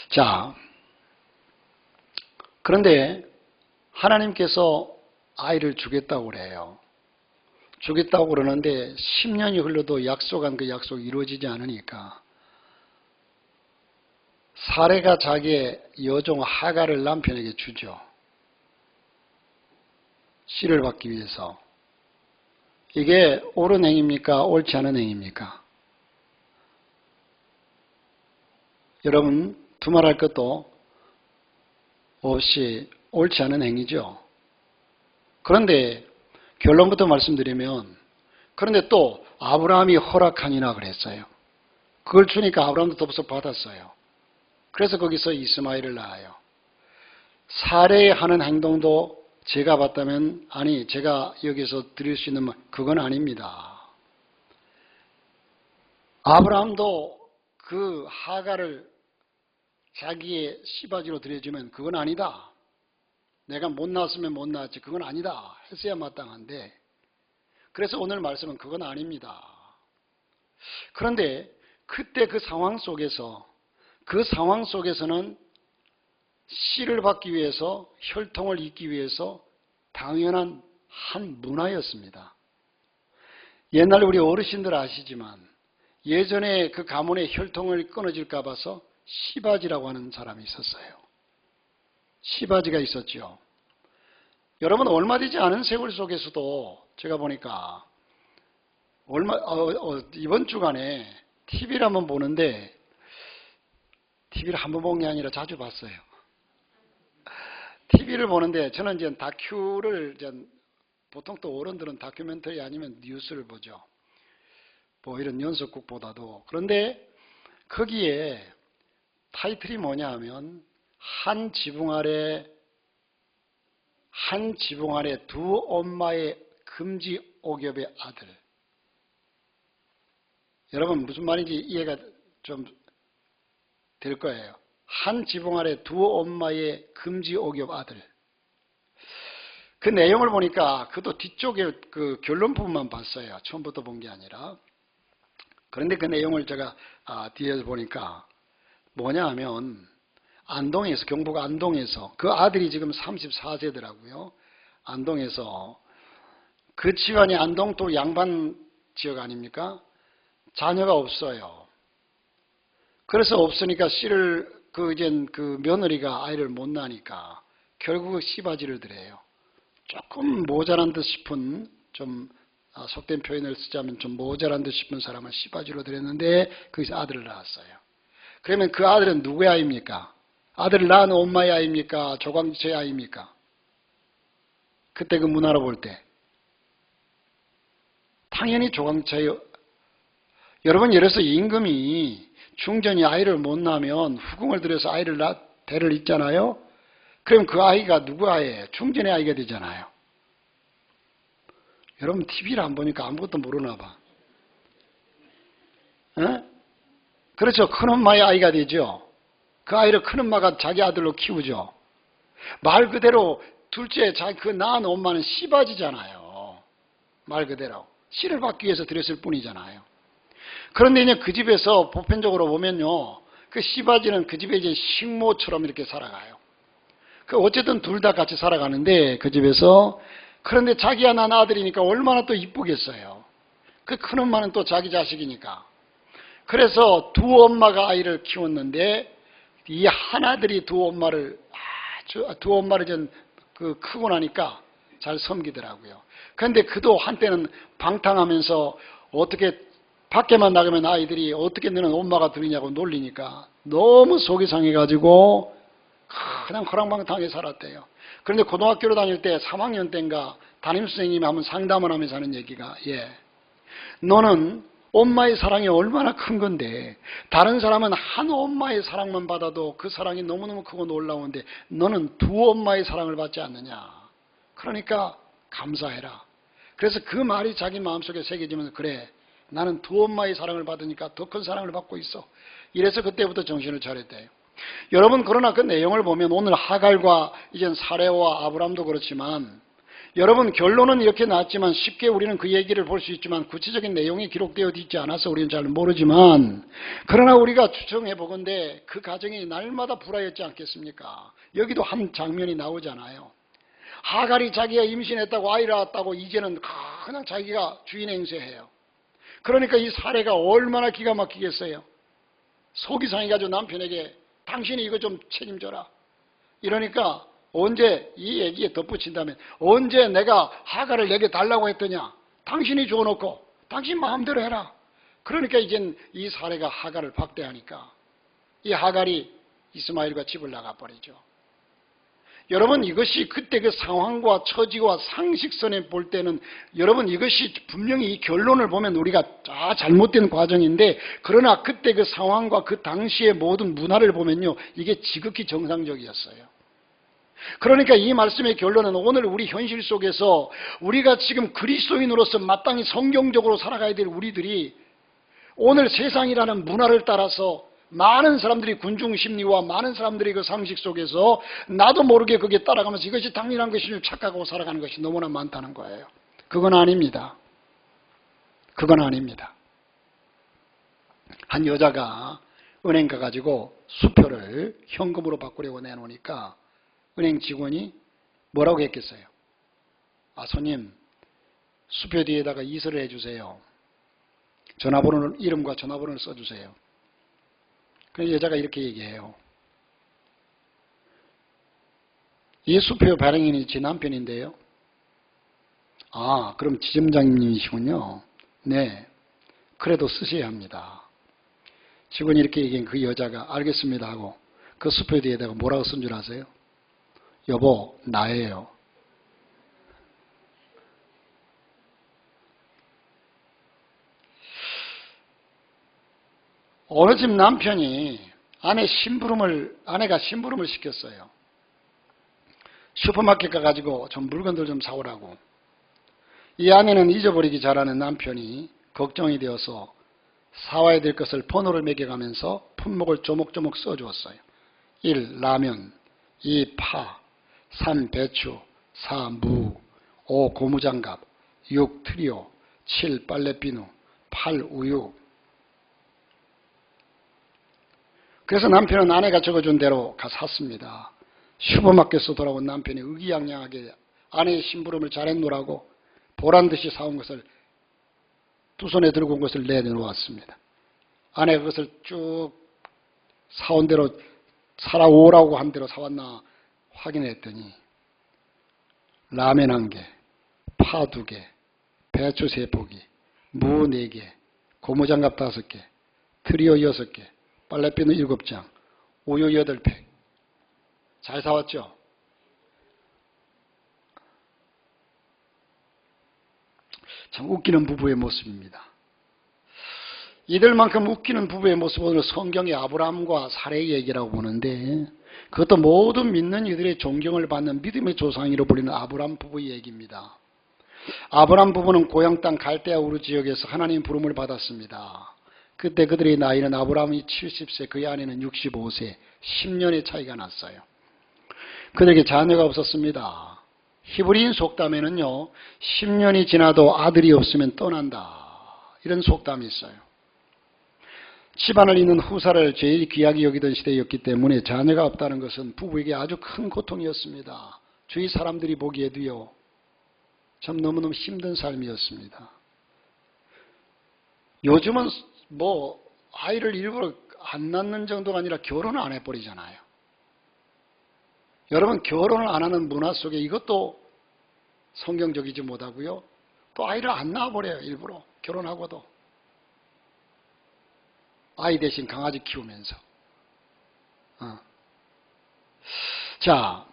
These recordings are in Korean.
자, 그런데 하나님께서 아이를 주겠다고 그래요. 주겠다고 그러는데 10년이 흘러도 약속한 그 약속이 이루어지지 않으니까 사레가 자기의 여종 하갈을 남편에게 주죠. 씨를 받기 위해서. 이게 옳은 행위입니까? 옳지 않은 행위입니까? 여러분 두말할 것도 없이 옳지 않은 행위죠. 그런데 결론부터 말씀드리면 그런데 또 아브라함이 허락하니라 그랬어요. 그걸 주니까 아브라함도 덥석 받았어요. 그래서 거기서 이스마엘을 낳아요. 사례에 하는 행동도 제가 봤다면 아니 제가 여기서 드릴 수 있는 말 그건 아닙니다. 아브라함도 그 하갈을 자기의 씨바지로 드려주면 그건 아니다. 내가 못 낳았으면 못 낳았지 그건 아니다 했어야 마땅한데 그래서 오늘 말씀은 그건 아닙니다. 그런데 그때 그 상황 속에서는 씨를 받기 위해서 혈통을 잇기 위해서 당연한 한 문화였습니다. 옛날 우리 어르신들 아시지만 예전에 그 가문의 혈통을 끊어질까 봐서 시바지라고 하는 사람이 있었어요. 시바지가 있었죠. 여러분 얼마 되지 않은 세월 속에서도 제가 보니까 이번 주간에 TV를 한번 보는데 TV를 한번 본 게 아니라 자주 봤어요. TV를 보는데 저는 이제 다큐를 보통 또 어른들은 다큐멘터리 아니면 뉴스를 보죠. 뭐 이런 연속극보다도. 그런데 거기에 타이틀이 뭐냐 하면 한 지붕 아래 두 엄마의 금지 옥엽의 아들. 여러분 무슨 말인지 이해가 좀 될 거예요. 한 지붕 아래 두 엄마의 금지 옥엽 아들. 그 내용을 보니까 그것도 뒤쪽에 그 결론 부분만 봤어요. 처음부터 본 게 아니라. 그런데 그 내용을 제가 뒤에서 보니까 뭐냐 하면 안동에서 경북 안동에서 그 아들이 지금 34세더라고요. 안동에서 그 집안이 안동도 양반 지역 아닙니까? 자녀가 없어요. 그래서 없으니까 씨를 그 며느리가 아이를 못 낳으니까 결국 씨바지를 드려요. 조금 모자란 듯 싶은 좀 속된 표현을 쓰자면 좀 모자란 듯 싶은 사람을 씨바지로 드렸는데 거기서 아들을 낳았어요. 그러면 그 아들은 누구의 아이입니까? 아들을 낳은 엄마의 아이입니까? 조광채의 아이입니까? 그때 그 문화로 볼 때 당연히 조광채의. 여러분 예를 들어서 임금이 중전이 아이를 못 낳으면 후궁을 들여서 대를 잇잖아요. 그럼 그 아이가 누구 아이예요? 중전의 아이가 되잖아요. 여러분 TV를 안 보니까 아무것도 모르나 봐. 에? 그렇죠. 큰엄마의 아이가 되죠. 그 아이를 큰엄마가 자기 아들로 키우죠. 말 그대로 둘째 그 낳은 엄마는 씨바지잖아요. 말 그대로 씨를 받기 위해서 드렸을 뿐이잖아요. 그런데 이제 그 집에서 보편적으로 보면요, 그 씨바지는 그 집에 이제 식모처럼 이렇게 살아가요. 어쨌든 둘 다 같이 살아가는데 그 집에서. 그런데 자기가 낳은 아들이니까 얼마나 또 이쁘겠어요. 그 큰엄마는 또 자기 자식이니까. 그래서 두 엄마가 아이를 키웠는데 이 하나들이 두 엄마를 크고 나니까 잘 섬기더라고요. 그런데 그도 한때는 방탕하면서 어떻게 밖에만 나가면 아이들이 어떻게 너는 엄마가 둘이냐고 놀리니까 너무 속이 상해가지고 그냥 허랑방탕하게 살았대요. 그런데 고등학교로 다닐 때 3학년 때인가 담임선생님이 한번 상담을 하면서 하는 얘기가 너는 엄마의 사랑이 얼마나 큰 건데 다른 사람은 한 엄마의 사랑만 받아도 그 사랑이 너무너무 크고 놀라운데 너는 두 엄마의 사랑을 받지 않느냐. 그러니까 감사해라. 그래서 그 말이 자기 마음속에 새겨지면서 그래 나는 두 엄마의 사랑을 받으니까 더 큰 사랑을 받고 있어. 이래서 그때부터 정신을 차렸대요. 여러분 그러나 그 내용을 보면 오늘 하갈과 이젠 사레와 아브람도 그렇지만 여러분 결론은 이렇게 나왔지만 쉽게 우리는 그 얘기를 볼 수 있지만 구체적인 내용이 기록되어 있지 않아서 우리는 잘 모르지만 그러나 우리가 추정해 보건대 그 가정이 날마다 불화였지 않겠습니까? 여기도 한 장면이 나오잖아요. 하갈이 자기가 임신했다고 아이를 낳았다고 이제는 그냥 자기가 주인 행세해요. 그러니까 이 사례가 얼마나 기가 막히겠어요. 속이 상해가지고 남편에게 당신이 이거 좀 책임져라. 이러니까 언제 이 얘기에 덧붙인다면 언제 내가 하갈을 내게 달라고 했더냐. 당신이 줘놓고 당신 마음대로 해라. 그러니까 이젠 이 사례가 하갈을 박대하니까 이 하갈이 이스마엘과 집을 나가버리죠. 여러분 이것이 그때 그 상황과 처지와 상식선에 볼 때는 여러분 이것이 분명히 이 결론을 보면 우리가 잘못된 과정인데 그러나 그때 그 상황과 그 당시의 모든 문화를 보면요 이게 지극히 정상적이었어요. 그러니까 이 말씀의 결론은 오늘 우리 현실 속에서 우리가 지금 그리스도인으로서 마땅히 성경적으로 살아가야 될 우리들이 오늘 세상이라는 문화를 따라서 많은 사람들이 군중심리와 많은 사람들이 그 상식 속에서 나도 모르게 거기에 따라가면서 이것이 당연한 것인 줄 착각하고 살아가는 것이 너무나 많다는 거예요. 그건 아닙니다. 그건 아닙니다. 한 여자가 은행 가가지고 수표를 현금으로 바꾸려고 내놓으니까 은행 직원이 뭐라고 했겠어요? 아, 손님, 수표 뒤에다가 이설을 해주세요. 전화번호를, 이름과 전화번호를 써주세요. 그래서 여자가 이렇게 얘기해요. 이 수표 발행인이 제 남편인데요. 아, 그럼 지점장님이시군요. 네, 그래도 쓰셔야 합니다. 직원이 이렇게 얘기한 그 여자가 알겠습니다 하고 그 수표 뒤에다가 뭐라고 쓴 줄 아세요? 여보, 나예요. 어느 집 남편이 아내가 심부름을 시켰어요. 슈퍼마켓 가가지고 좀 물건들 좀 사오라고. 이 아내는 잊어버리기 잘하는 남편이 걱정이 되어서 사와야 될 것을 번호를 매겨가면서 품목을 조목조목 써주었어요. 1. 라면 2. 파 3. 배추 4. 무 5. 고무장갑 6. 트리오 7. 빨래비누 8. 우유. 그래서 남편은 아내가 적어준 대로 가 샀습니다. 슈퍼마켓에서 돌아온 남편이 의기양양하게 아내의 심부름을 잘했노라고 보란듯이 사온 것을 두 손에 들고 온 것을 내놓았습니다. 아내가 그것을 쭉 사온 대로 사라오라고 한 대로 사왔나 확인했더니 라면 1개, 파 2개, 배추 3포기, 무 4개, 고무장갑 5개, 트리오 6개, 빨래비누 7장, 우유 8팩. 잘 사왔죠? 참 웃기는 부부의 모습입니다. 이들만큼 웃기는 부부의 모습은 오늘 성경의 아브라함과 사례의 얘기라고 보는데 그것도 모든 믿는 이들의 존경을 받는 믿음의 조상이로 불리는 아브라함 부부의 얘기입니다. 아브라함 부부는 고향 땅 갈대아 우르 지역에서 하나님 부름을 받았습니다. 그때 그들의 나이는 아브라함이 70세, 그의 아내는 65세, 10년의 차이가 났어요. 그들에게 자녀가 없었습니다. 히브리인 속담에는요, 10년이 지나도 아들이 없으면 떠난다. 이런 속담이 있어요. 집안을 잇는 후사를 제일 귀하게 여기던 시대였기 때문에 자녀가 없다는 것은 부부에게 아주 큰 고통이었습니다. 주위 사람들이 보기에도요, 참 너무너무 힘든 삶이었습니다. 요즘은 아이를 일부러 안 낳는 정도가 아니라 결혼을 안 해버리잖아요. 여러분, 결혼을 안 하는 문화 속에 이것도 성경적이지 못하고요. 또 아이를 안 낳아버려요. 일부러 결혼하고도. 아이 대신 강아지 키우면서. 자,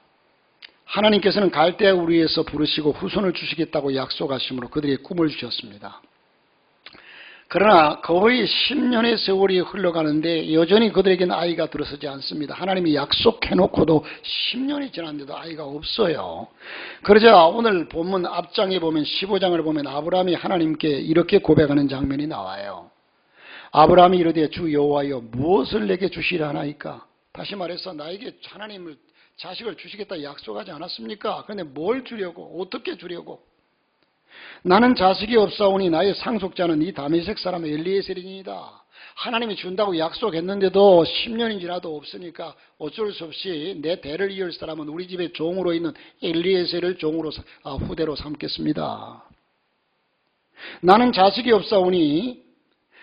하나님께서는 갈대아 우르에서 부르시고 후손을 주시겠다고 약속하심으로 그들에게 꿈을 주셨습니다. 그러나 거의 10년의 세월이 흘러가는데 여전히 그들에게는 아이가 들어서지 않습니다. 하나님이 약속해놓고도 10년이 지났는데도 아이가 없어요. 그러자 오늘 본문 앞장에 보면 15장을 보면 아브라함이 하나님께 이렇게 고백하는 장면이 나와요. 아브라함이 이르되 주 여호와여 무엇을 내게 주시려 하나이까? 다시 말해서 나에게 하나님을 자식을 주시겠다 약속하지 않았습니까? 그런데 뭘 주려고? 어떻게 주려고? 나는 자식이 없사오니 나의 상속자는 이 다메섹 사람 엘리에셀이니이다. 하나님이 준다고 약속했는데도 10년이 지나도 없으니까 어쩔 수 없이 내 대를 이을 사람은 우리 집에 종으로 있는 엘리에셀을 후대로 삼겠습니다. 나는 자식이 없사오니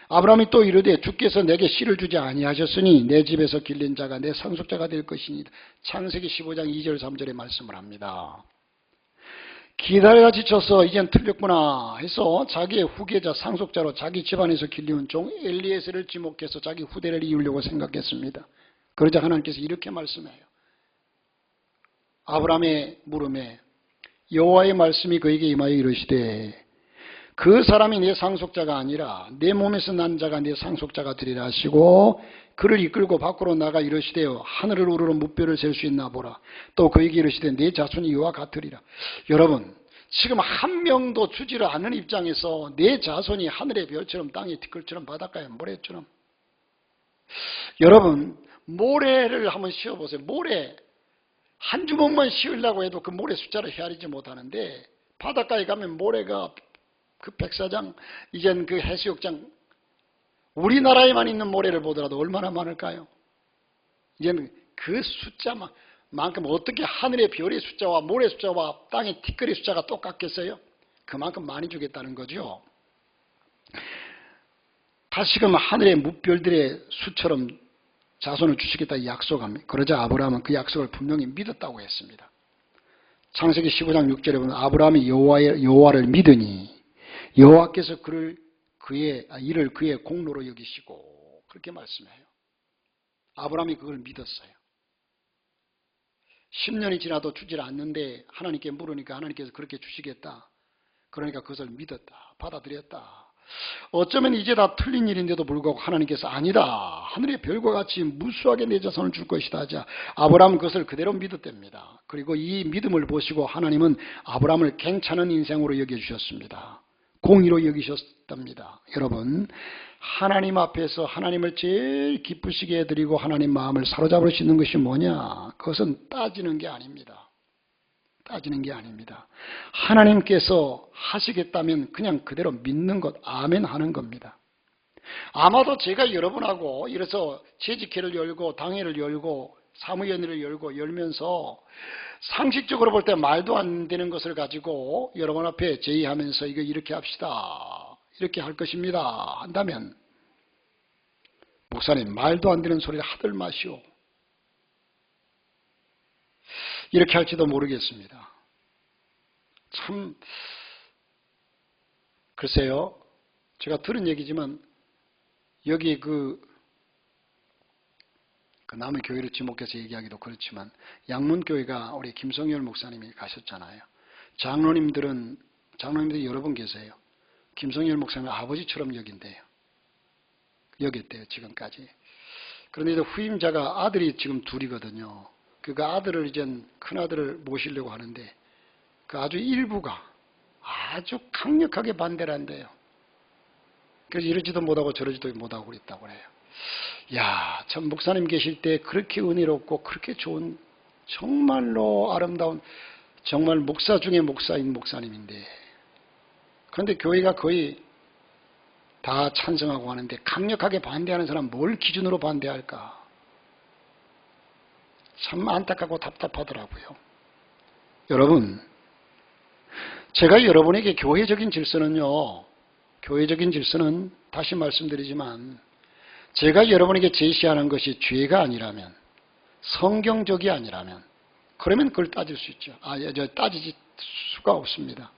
아브라함이 또 이르되 주께서 내게 씨를 주지 아니하셨으니 내 집에서 길린 자가 내 상속자가 될 것이니 창세기 15장 2절 3절에 말씀을 합니다. 기다리다 지쳐서 이젠 틀렸구나 해서 자기의 후계자 상속자로 자기 집안에서 길리운 종 엘리에셀을 지목해서 자기 후대를 이으려고 생각했습니다. 그러자 하나님께서 이렇게 말씀해요. 아브라함의 물음에 여호와의 말씀이 그에게 임하여 이르시되 그 사람이 내 상속자가 아니라 내 몸에서 난 자가 내 상속자가 되리라 하시고 그를 이끌고 밖으로 나가 이르시되요 하늘을 우러러 무뼈를 셀 수 있나 보라. 또 그에게 이르시되 내 자손이 이와 같으리라. 여러분 지금 한 명도 주지를 않는 입장에서 내 자손이 하늘의 별처럼 땅의 티끌처럼 바닷가의 모래처럼. 여러분 모래를 한번 씌워보세요. 모래 한 주먹만 씌우려고 해도 그 모래 숫자를 헤아리지 못하는데 바닷가에 가면 모래가 그 백사장 이젠 그 해수욕장 우리나라에만 있는 모래를 보더라도 얼마나 많을까요? 이제는 그 숫자만큼 어떻게 하늘의 별의 숫자와 모래 숫자와 땅의 티끌의 숫자가 똑같겠어요? 그만큼 많이 주겠다는 거죠. 다시금 하늘의 무별들의 수처럼 자손을 주시겠다 약속합니다. 그러자 아브라함은 그 약속을 분명히 믿었다고 했습니다. 창세기 15장 6절에 보면 아브라함이 여호와를 믿으니 여호와께서 이를 그의 공로로 여기시고 그렇게 말씀해요. 아브라함이 그걸 믿었어요. 10년이 지나도 주질 않는데 하나님께 물으니까 하나님께서 그렇게 주시겠다. 그러니까 그것을 믿었다. 받아들였다. 어쩌면 이제 다 틀린 일인데도 불구하고 하나님께서 아니다. 하늘의 별과 같이 무수하게 내 자손을 줄 것이다 하자 아브라함은 그것을 그대로 믿었답니다. 그리고 이 믿음을 보시고 하나님은 아브라함을 괜찮은 인생으로 여겨주셨습니다. 공의로 여기셨답니다. 여러분 하나님 앞에서 하나님을 제일 기쁘시게 해드리고 하나님 마음을 사로잡을 수 있는 것이 뭐냐? 그것은 따지는 게 아닙니다. 따지는 게 아닙니다. 하나님께서 하시겠다면 그냥 그대로 믿는 것, 아멘 하는 겁니다. 아마도 제가 여러분하고 이래서 재직회를 열고 당회를 열고 사무연회를 열면서 상식적으로 볼 때 말도 안 되는 것을 가지고 여러분 앞에 제의하면서 이거 이렇게 합시다. 이렇게 할 것입니다. 한다면 목사님 말도 안 되는 소리를 하들 마시오. 이렇게 할지도 모르겠습니다. 참 글쎄요. 제가 들은 얘기지만 여기 그 남의 교회를 지목해서 얘기하기도 그렇지만 양문교회가 우리 김성열 목사님이 가셨잖아요. 장로님들이 여러 분 계세요. 김성열 목사님 아버지처럼 여겼대요 지금까지. 그런데 후임자가 아들이 지금 둘이거든요. 그 아들을 이젠 큰아들을 모시려고 하는데 그 아주 일부가 아주 강력하게 반대를 한대요. 그래서 이러지도 못하고 저러지도 못하고 그랬다고 해요. 야, 참 목사님 계실 때 그렇게 은혜롭고 그렇게 좋은 정말로 아름다운 정말 목사 중에 목사인 목사님인데 그런데 교회가 거의 다 찬성하고 하는데 강력하게 반대하는 사람 뭘 기준으로 반대할까? 참 안타깝고 답답하더라고요. 여러분, 제가 여러분에게 교회적인 질서는 다시 말씀드리지만 제가 여러분에게 제시하는 것이 죄가 아니라면 성경적이 아니라면 그러면 그걸 따질 수 있죠. 따질 수가 없습니다.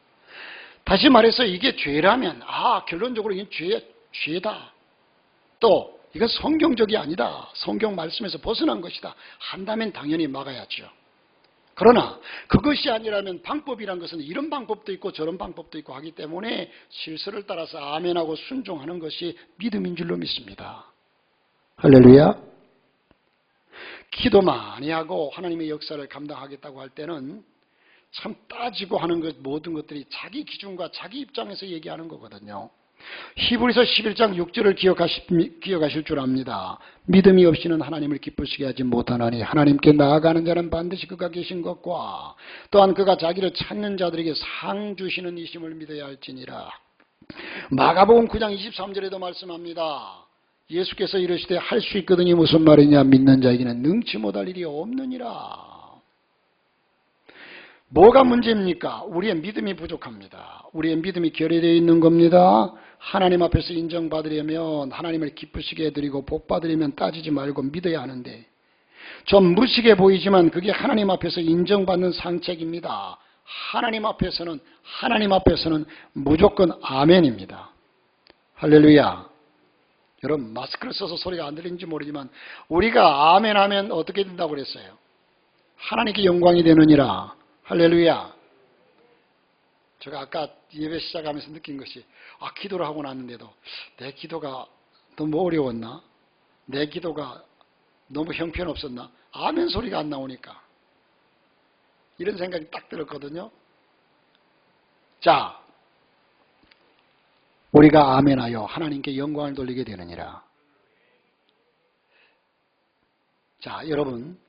다시 말해서 이게 죄라면 결론적으로 이건 죄다. 또 이건 성경적이 아니다. 성경 말씀에서 벗어난 것이다. 한다면 당연히 막아야죠. 그러나 그것이 아니라면 방법이란 것은 이런 방법도 있고 저런 방법도 있고 하기 때문에 질서를 따라서 아멘하고 순종하는 것이 믿음인 줄로 믿습니다. 할렐루야. 기도 많이 하고 하나님의 역사를 감당하겠다고 할 때는 참 따지고 하는 것 모든 것들이 자기 기준과 자기 입장에서 얘기하는 거거든요. 히브리서 11장 6절을 기억하실 줄 압니다. 믿음이 없이는 하나님을 기쁘시게 하지 못하나니 하나님께 나아가는 자는 반드시 그가 계신 것과 또한 그가 자기를 찾는 자들에게 상 주시는 이심을 믿어야 할지니라. 마가복음 9장 23절에도 말씀합니다. 예수께서 이르시되 할 수 있거든이 무슨 말이냐, 믿는 자에게는 능치 못할 일이 없느니라. 뭐가 문제입니까? 우리의 믿음이 부족합니다. 우리의 믿음이 결여되어 있는 겁니다. 하나님 앞에서 인정받으려면, 하나님을 기쁘시게 해드리고 복 받으려면 따지지 말고 믿어야 하는데, 좀 무식해 보이지만 그게 하나님 앞에서 인정받는 상책입니다. 하나님 앞에서는 무조건 아멘입니다. 할렐루야. 여러분, 마스크를 써서 소리가 안 들리는지 모르지만 우리가 아멘 하면 어떻게 된다고 그랬어요? 하나님께 영광이 되느니라. 할렐루야. 제가 아까 예배 시작하면서 느낀 것이, 기도를 하고 났는데도 내 기도가 너무 어려웠나? 내 기도가 너무 형편없었나? 아멘 소리가 안 나오니까. 이런 생각이 딱 들었거든요. 자, 우리가 아멘하여 하나님께 영광을 돌리게 되느니라. 자, 여러분,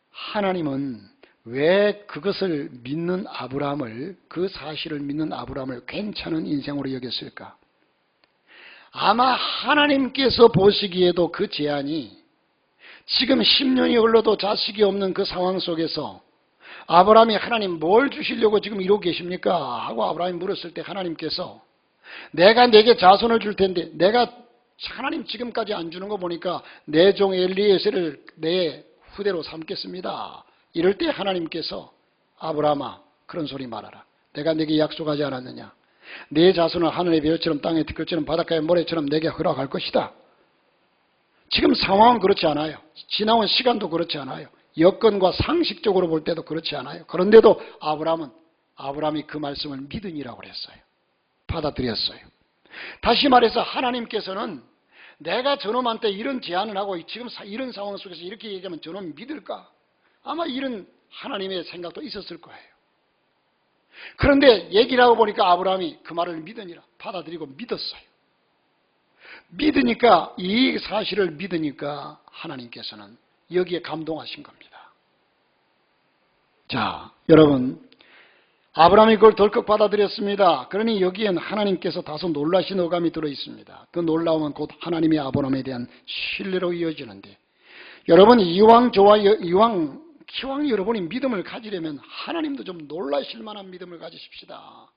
하나님은 왜 그것을 믿는 아브라함을, 그 사실을 믿는 아브라함을 괜찮은 인생으로 여겼을까? 아마 하나님께서 보시기에도 그 제안이 지금 10년이 흘러도 자식이 없는 그 상황 속에서 아브라함이 하나님 뭘 주시려고 지금 이러고 계십니까? 하고 아브라함이 물었을 때 하나님께서 내가 내게 자손을 줄 텐데, 내가 하나님 지금까지 안 주는 거 보니까 내 종 엘리에셀을 내 후대로 삼겠습니다. 이럴 때 하나님께서 아브라함아, 그런 소리 말아라. 내가 내게 약속하지 않았느냐? 내 자손은 하늘의 별처럼 땅의 티끌처럼 바닷가의 모래처럼 내게 허락할 것이다. 지금 상황은 그렇지 않아요. 지나온 시간도 그렇지 않아요. 여건과 상식적으로 볼 때도 그렇지 않아요. 그런데도 아브라함이 그 말씀을 믿으니라고 그랬어요. 받아들였어요. 다시 말해서 하나님께서는 내가 저놈한테 이런 제안을 하고 지금 이런 상황 속에서 이렇게 얘기하면 저놈이 믿을까? 아마 이런 하나님의 생각도 있었을 거예요. 그런데 얘기를 하고 보니까 아브라함이 그 말을 믿으니라. 받아들이고 믿었어요. 믿으니까, 이 사실을 믿으니까 하나님께서는 여기에 감동하신 겁니다. 자, 여러분, 아브라함이 그걸 덜컥 받아들였습니다. 그러니 여기엔 하나님께서 다소 놀라신 어감이 들어있습니다. 그 놀라움은 곧 하나님의 아브라함에 대한 신뢰로 이어지는데, 여러분, 기왕 여러분이 믿음을 가지려면 하나님도 좀 놀라실 만한 믿음을 가지십시다.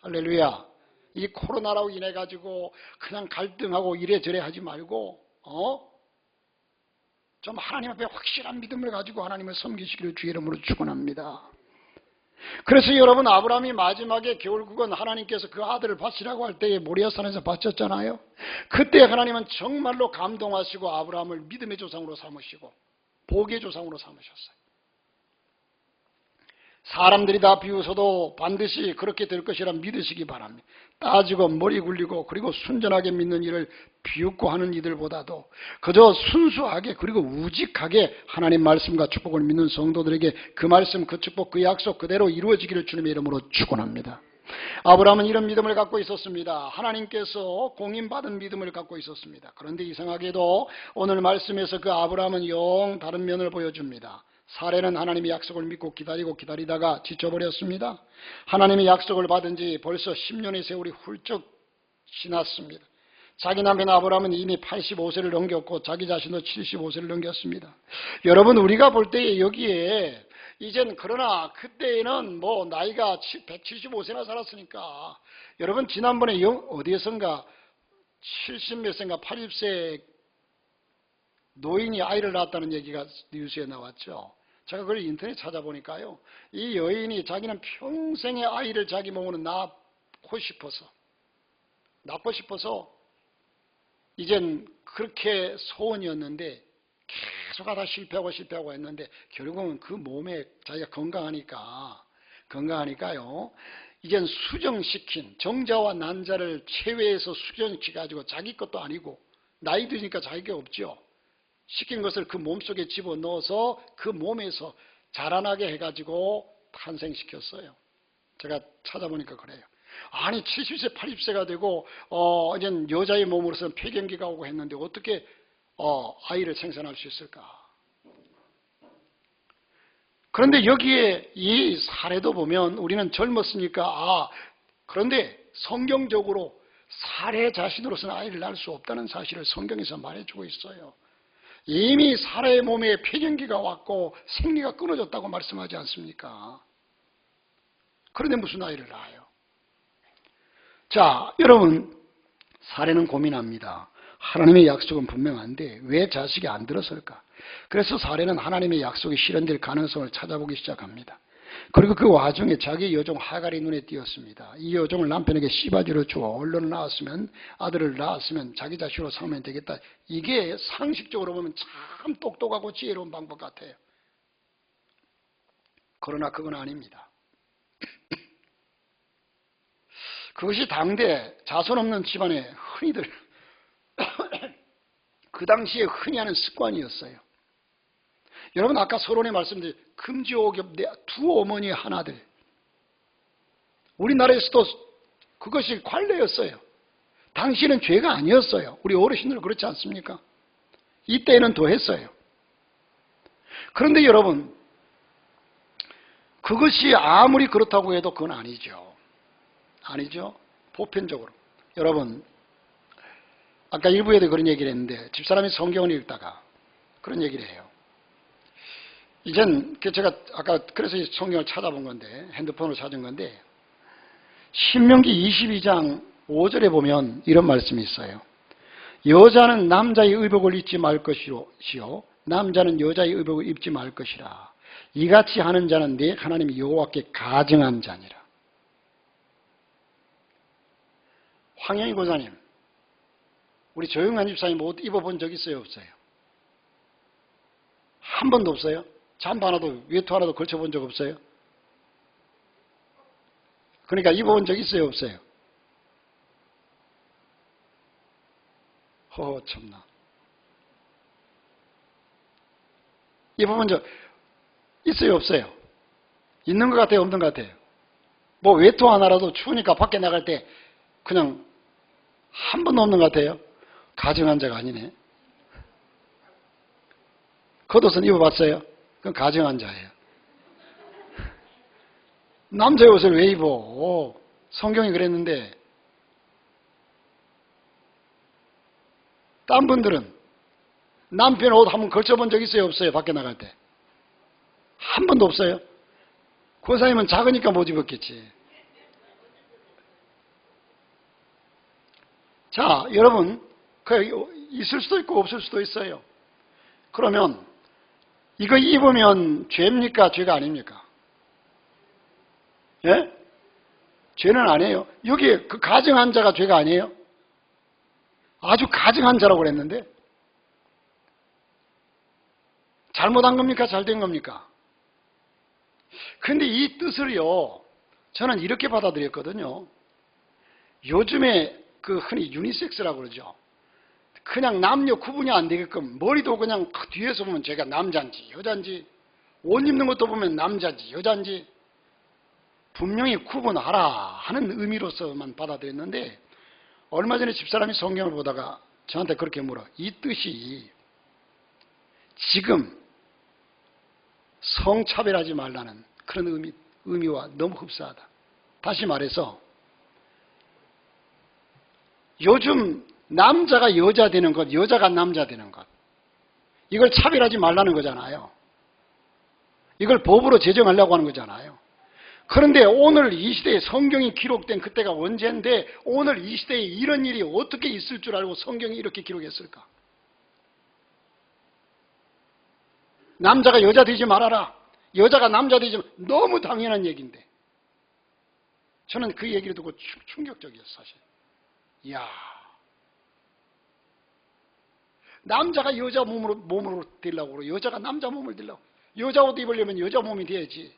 할렐루야. 이 코로나로 인해 가지고 그냥 갈등하고 이래저래 하지 말고 좀 하나님 앞에 확실한 믿음을 가지고 하나님을 섬기시기를 주의 이름으로 축원합니다. 그래서 여러분, 아브라함이 마지막에 결국은 하나님께서 그 아들을 바치라고 할 때에 모리아산에서 바쳤잖아요. 그때 하나님은 정말로 감동하시고 아브라함을 믿음의 조상으로 삼으시고 복의 조상으로 삼으셨어요. 사람들이 다 비웃어도 반드시 그렇게 될 것이라 믿으시기 바랍니다. 따지고 머리 굴리고 그리고 순전하게 믿는 일을 비웃고 하는 이들보다도 그저 순수하게 그리고 우직하게 하나님 말씀과 축복을 믿는 성도들에게 그 말씀, 그 축복, 그 약속 그대로 이루어지기를 주님의 이름으로 축원합니다. 아브라함은 이런 믿음을 갖고 있었습니다. 하나님께서 공인받은 믿음을 갖고 있었습니다. 그런데 이상하게도 오늘 말씀에서 그 아브라함은 영 다른 면을 보여줍니다. 사례는 하나님의 약속을 믿고 기다리다가 지쳐버렸습니다. 하나님의 약속을 받은 지 벌써 10년의 세월이 훌쩍 지났습니다. 자기 남편 아브라함은 이미 85세를 넘겼고 자기 자신도 75세를 넘겼습니다. 여러분, 우리가 볼 때에 여기에 이젠, 그러나 그때에는 뭐 나이가 175세나 살았으니까, 여러분 지난번에 어디에선가 70몇 세인가 80세 노인이 아이를 낳았다는 얘기가 뉴스에 나왔죠. 제가 그걸 인터넷 찾아보니까요, 이 여인이 자기는 평생의 아이를 자기 몸으로 낳고 싶어서 이젠 그렇게 소원이었는데 계속 하다 실패하고 했는데 결국은 그 몸에 자기가 건강하니까요, 이젠 수정시킨 정자와 난자를 체외해서 수정시켜가지고 자기 것도 아니고 나이 드니까 자기 게 없죠. 시킨 것을 그 몸속에 집어넣어서 그 몸에서 자라나게 해가지고 탄생시켰어요. 제가 찾아보니까 그래요. 아니 70세 80세가 되고 이제 여자의 몸으로서는 폐경기가 오고 했는데 어떻게 아이를 생산할 수 있을까? 그런데 여기에 이 사례도 보면 우리는 젊었으니까 그런데 성경적으로 사례 자신으로서는 아이를 낳을 수 없다는 사실을 성경에서 말해주고 있어요. 이미 사례의 몸에 폐경기가 왔고 생리가 끊어졌다고 말씀하지 않습니까? 그런데 무슨 아이를 낳아요? 자, 여러분, 사례는 고민합니다. 하나님의 약속은 분명한데 왜 자식이 안 들었을까? 그래서 사례는 하나님의 약속이 실현될 가능성을 찾아보기 시작합니다. 그리고 그 와중에 자기 여종 하갈이 눈에 띄었습니다. 이 여종을 남편에게 씨바지로 주어 얼른 아들을 낳았으면 자기 자식으로 삼으면 되겠다. 이게 상식적으로 보면 참 똑똑하고 지혜로운 방법 같아요. 그러나 그건 아닙니다. 그것이 당대 자손 없는 집안에 흔히들 그 당시에 흔히 하는 습관이었어요. 여러분 아까 서론에 말씀드린 금지옥엽 두 어머니 한 아들. 우리나라에서도 그것이 관례였어요. 당시에는 죄가 아니었어요. 우리 어르신들은 그렇지 않습니까? 이때에는 더 했어요. 그런데 여러분 그것이 아무리 그렇다고 해도 그건 아니죠. 아니죠. 보편적으로. 여러분 아까 일부에도 그런 얘기를 했는데 집사람이 성경을 읽다가 그런 얘기를 해요. 이젠 제가 아까 그래서 성경을 찾아본 건데 핸드폰으로 찾은 건데 신명기 22장 5절에 보면 이런 말씀이 있어요. 여자는 남자의 의복을 입지 말 것이요 남자는 여자의 의복을 입지 말 것이라. 이같이 하는 자는 내 하나님 여호와께 가증한 자니라. 황영희 고사님, 우리 조용한 집사님 옷 입어본 적 있어요? 없어요? 한 번도 없어요? 잠바 하나도 외투 하나도 걸쳐본 적 없어요? 그러니까 입어본 적 있어요? 없어요? 허허 참나. 입어본 적 있어요? 없어요? 있는 것 같아요? 없는 것 같아요? 뭐 외투 하나라도 추우니까 밖에 나갈 때 그냥 한 번도 없는 것 같아요? 가증한 자가 아니네. 겉옷은 입어봤어요? 그건 가증한 자예요. 남자의 옷을 왜 입어? 성경이 그랬는데. 딴 분들은 남편 옷 한번 걸쳐본 적 있어요? 없어요? 밖에 나갈 때? 한 번도 없어요? 고사님은 작으니까 못 입었겠지. 자, 여러분, 있을 수도 있고 없을 수도 있어요. 그러면 이거 입으면 죄입니까? 죄가 아닙니까? 예? 죄는 아니에요. 여기 그 가증한 자가 죄가 아니에요? 아주 가증한 자라고 그랬는데 잘못한 겁니까? 잘된 겁니까? 그런데 이 뜻을요 저는 이렇게 받아들였거든요. 요즘에 그 흔히 유니섹스라고 그러죠. 그냥 남녀 구분이 안 되게끔 머리도 그냥 뒤에서 보면 제가 남자인지 여자인지 옷 입는 것도 보면 남자인지 여자인지 분명히 구분하라 하는 의미로서만 받아들였는데 얼마 전에 집사람이 성경을 보다가 저한테 그렇게 물어. 이 뜻이 지금 성차별하지 말라는 그런 의미와 너무 흡사하다. 다시 말해서 요즘 남자가 여자 되는 것, 여자가 남자 되는 것 이걸 차별하지 말라는 거잖아요. 이걸 법으로 제정하려고 하는 거잖아요. 그런데 오늘 이 시대에 성경이 기록된 그때가 언제인데 오늘 이 시대에 이런 일이 어떻게 있을 줄 알고 성경이 이렇게 기록했을까? 남자가 여자 되지 말아라. 여자가 남자 되지 말아라. 너무 당연한 얘기인데 저는 그 얘기를 듣고 충격적이었어요. 사실. 이야, 남자가 여자 몸으로 되려고 그러고 여자가 남자 몸을 되려고. 여자 옷 입으려면 여자 몸이 돼야지.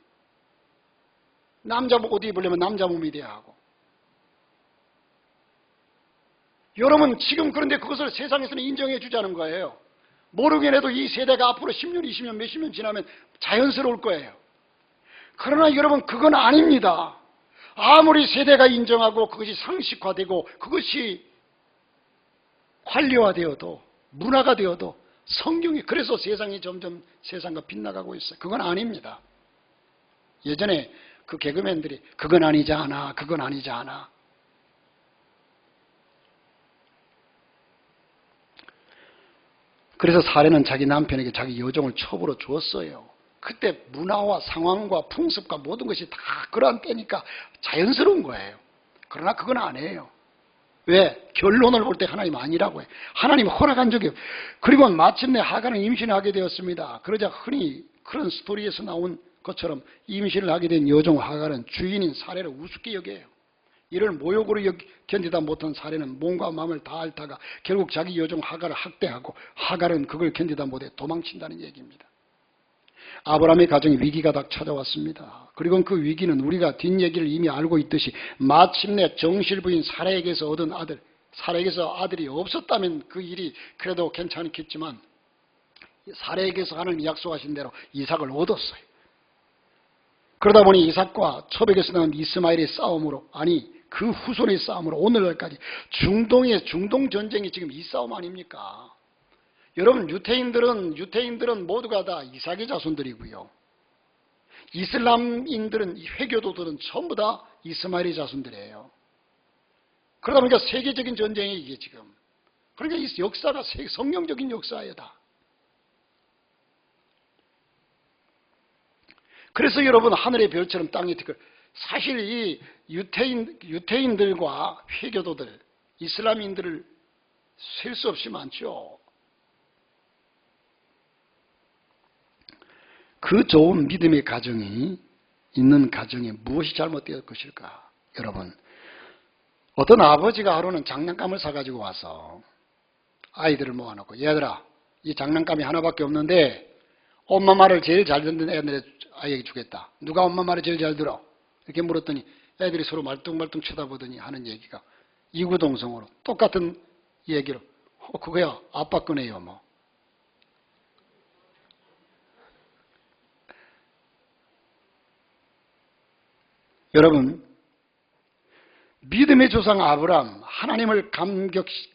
남자 옷 입으려면 남자 몸이 돼야 하고. 여러분 지금 그런데 그것을 세상에서는 인정해 주자는 거예요. 모르긴 해도 이 세대가 앞으로 10년, 20년, 몇십 년 지나면 자연스러울 거예요. 그러나 여러분 그건 아닙니다. 아무리 세대가 인정하고 그것이 상식화되고 그것이 관료화되어도 문화가 되어도 성경이 그래서 세상이 점점 세상과 빗나가고 있어요. 그건 아닙니다. 예전에 그 개그맨들이 그건 아니지 않아, 그건 아니지 않아. 그래서 사례는 자기 남편에게 자기 여종을 첩으로 주었어요. 그때 문화와 상황과 풍습과 모든 것이 다 그러한 때니까 자연스러운 거예요. 그러나 그건 아니에요. 왜? 결론을 볼 때 하나님 아니라고 해요. 하나님 허락한 적이 없어요. 그리고 마침내 하가는 임신하게 되었습니다. 그러자 흔히 그런 스토리에서 나온 것처럼 임신을 하게 된 여종 하가는 주인인 사례를 우습게 여겨요. 이를 모욕으로 견디다 못한 사례는 몸과 마음을 다 앓다가 결국 자기 여종 하가를 학대하고 하갈은 그걸 견디다 못해 도망친다는 얘기입니다. 아브라함의 가정에 위기가 딱 찾아왔습니다. 그리고 그 위기는 우리가 뒷얘기를 이미 알고 있듯이 마침내 정실부인 사라에게서 얻은 아들, 사라에게서 아들이 없었다면 그 일이 그래도 괜찮겠지만 사라에게서 하나님이 약속하신 대로 이삭을 얻었어요. 그러다 보니 이삭과 초백에서 나온 이스마엘의 싸움으로, 아니 그 후손의 싸움으로 오늘날까지 중동의 중동전쟁이 지금 이 싸움 아닙니까? 여러분 유태인들은 모두가 다 이삭의 자손들이고요. 이슬람인들은 회교도들은 전부 다 이스마엘의 자손들이에요. 그러다 보니까 세계적인 전쟁이 이게 지금. 그러니까 이 역사가 성경적인 역사예요 다. 그래서 여러분 하늘의 별처럼 땅에 티끌. 사실 이 유태인들과 회교도들, 이슬람인들을 셀 수 없이 많죠. 그 좋은 믿음의 가정이 있는 가정에 무엇이 잘못되었을 것일까? 여러분, 어떤 아버지가 하루는 장난감을 사가지고 와서 아이들을 모아놓고 얘들아, 이 장난감이 하나밖에 없는데 엄마 말을 제일 잘 듣는 애들의 아이에게 주겠다. 누가 엄마 말을 제일 잘 들어? 이렇게 물었더니 애들이 서로 말뚱말뚱 쳐다보더니 하는 얘기가 이구동성으로 똑같은 얘기로 그거야 아빠 거네요 뭐. 여러분, 믿음의 조상 아브라함, 하나님을